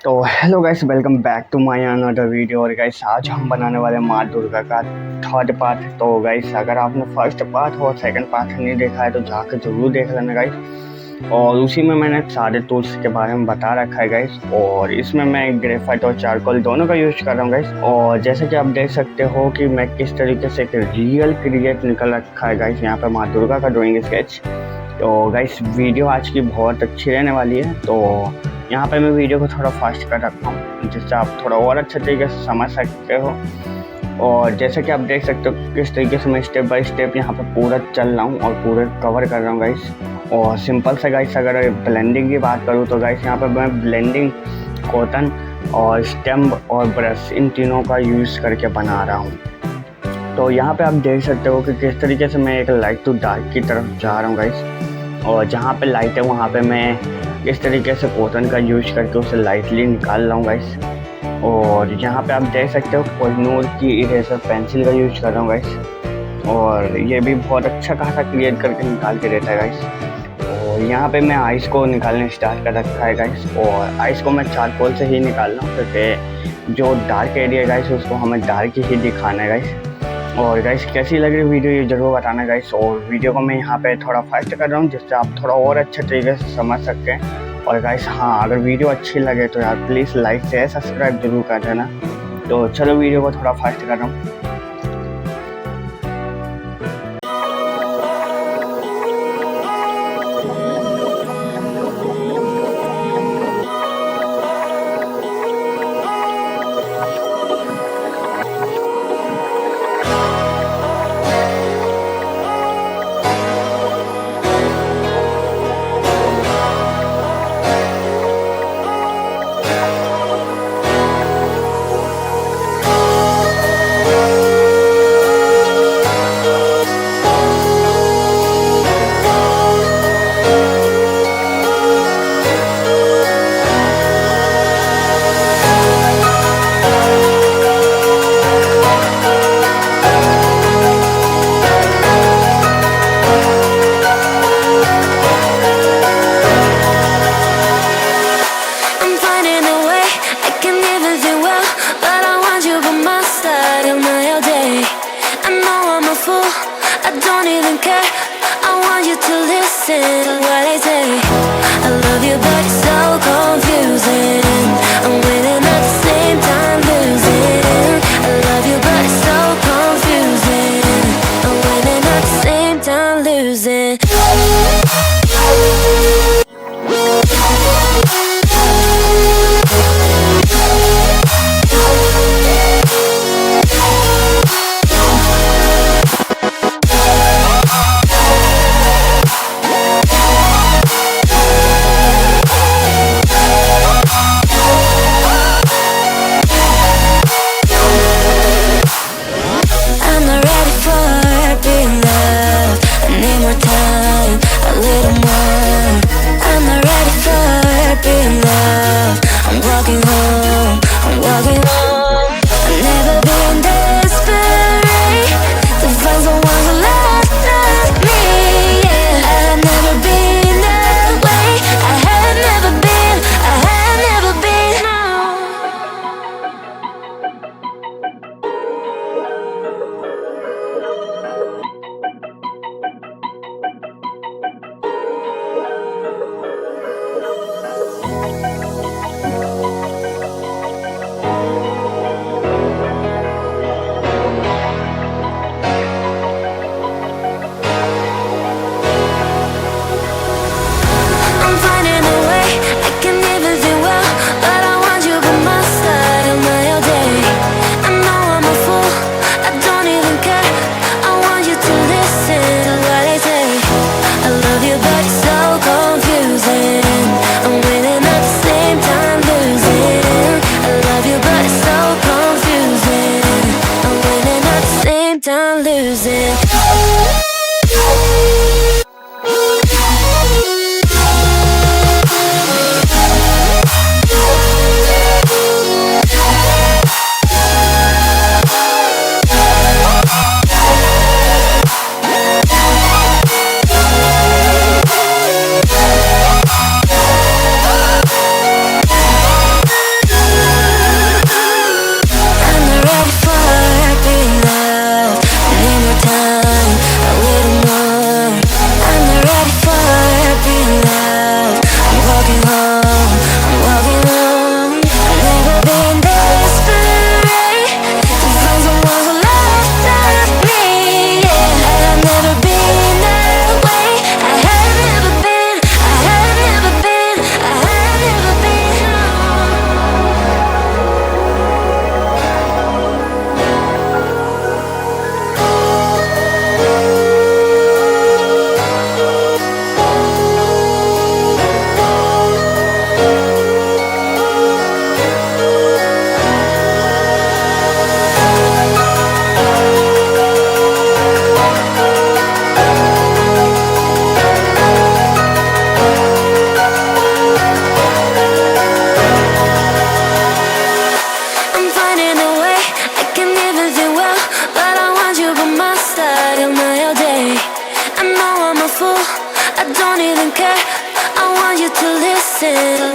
तो hello guys, welcome back to my another video. और guys आज हम बनाने वाले हैं माँ दुर्गा का थर्ड पार्ट। तो गाइस अगर आपने फर्स्ट पार्ट और सेकंड पार्ट नहीं देखा है तो जाकर जरूर देख लेना गाइस। और उसी में मैंने सारे टूल्स के बारे में बता रखा है गाइस। और इसमें मैं ग्रेफाइट और चारकोल दोनों का यूज कर रहा हूँ गाइस। और जैसे कि आप देख सकते हो कि मैं किस तरीके से एक रियल क्रिएट निकल रखा है गाइस यहाँ पर माँ दुर्गा का ड्राइंग स्केच। तो गाइस वीडियो आज की बहुत अच्छी रहने वाली है। तो यहाँ पे मैं वीडियो को थोड़ा फास्ट कर रखा हूँ जिससे आप थोड़ा और अच्छे तरीके से समझ सकते हो। और जैसे कि आप देख सकते हो किस तरीके से मैं स्टेप बाय स्टेप यहाँ पे पूरा चल रहा हूँ और पूरे कवर कर रहा हूँ गाइस। और सिंपल से गाइस अगर ब्लेंडिंग की बात करूँ तो गाइस यहाँ पे मैं ब्लेंडिंग, कॉटन और स्टेम्प और ब्रश इन तीनों का यूज़ करके बना रहा हूँ। तो यहाँ पे आप देख सकते हो कि किस तरीके से मैं एक लाइट टू डार्क की तरफ जा रहा हूँ गाइस। और जहाँ पे लाइट है वहाँ पे मैं इस तरीके से कॉटन का यूज करके उसे लाइटली निकाल रहा हूँ गाइस। और यहाँ पे आप देख सकते हो कोहिनूर की इरेजर पेंसिल का यूज कर रहा हूँ गाइस। और ये भी बहुत अच्छा खासा क्रिएट करके निकाल के देता है गाइस। और यहाँ पे मैं आइस को निकालने स्टार्ट कर रखा है गाइस। और आइस को मैं चारकोल से ही निकाल रहा हूँ क्योंकि जो डार्क एरिया गाइस उसको हमें डार्क ही दिखाना है गाइस। और गाइस कैसी लग रही वीडियो ये जरूर बताना गाइस। और वीडियो को मैं यहाँ पे थोड़ा फास्ट कर रहा हूँ जिससे आप थोड़ा और अच्छे तरीके से समझ सकते हैं। और गाइस हाँ, अगर वीडियो अच्छी लगे तो यार प्लीज़ लाइक शेयर सब्सक्राइब जरूर कर देना। तो चलो वीडियो को थोड़ा फास्ट कर रहा हूँ। What I say, I love you, but it's so confusing. I'm winning at the same time losing. I love you, but it's so confusing. I'm winning at the same time losing. Time losing. confusing.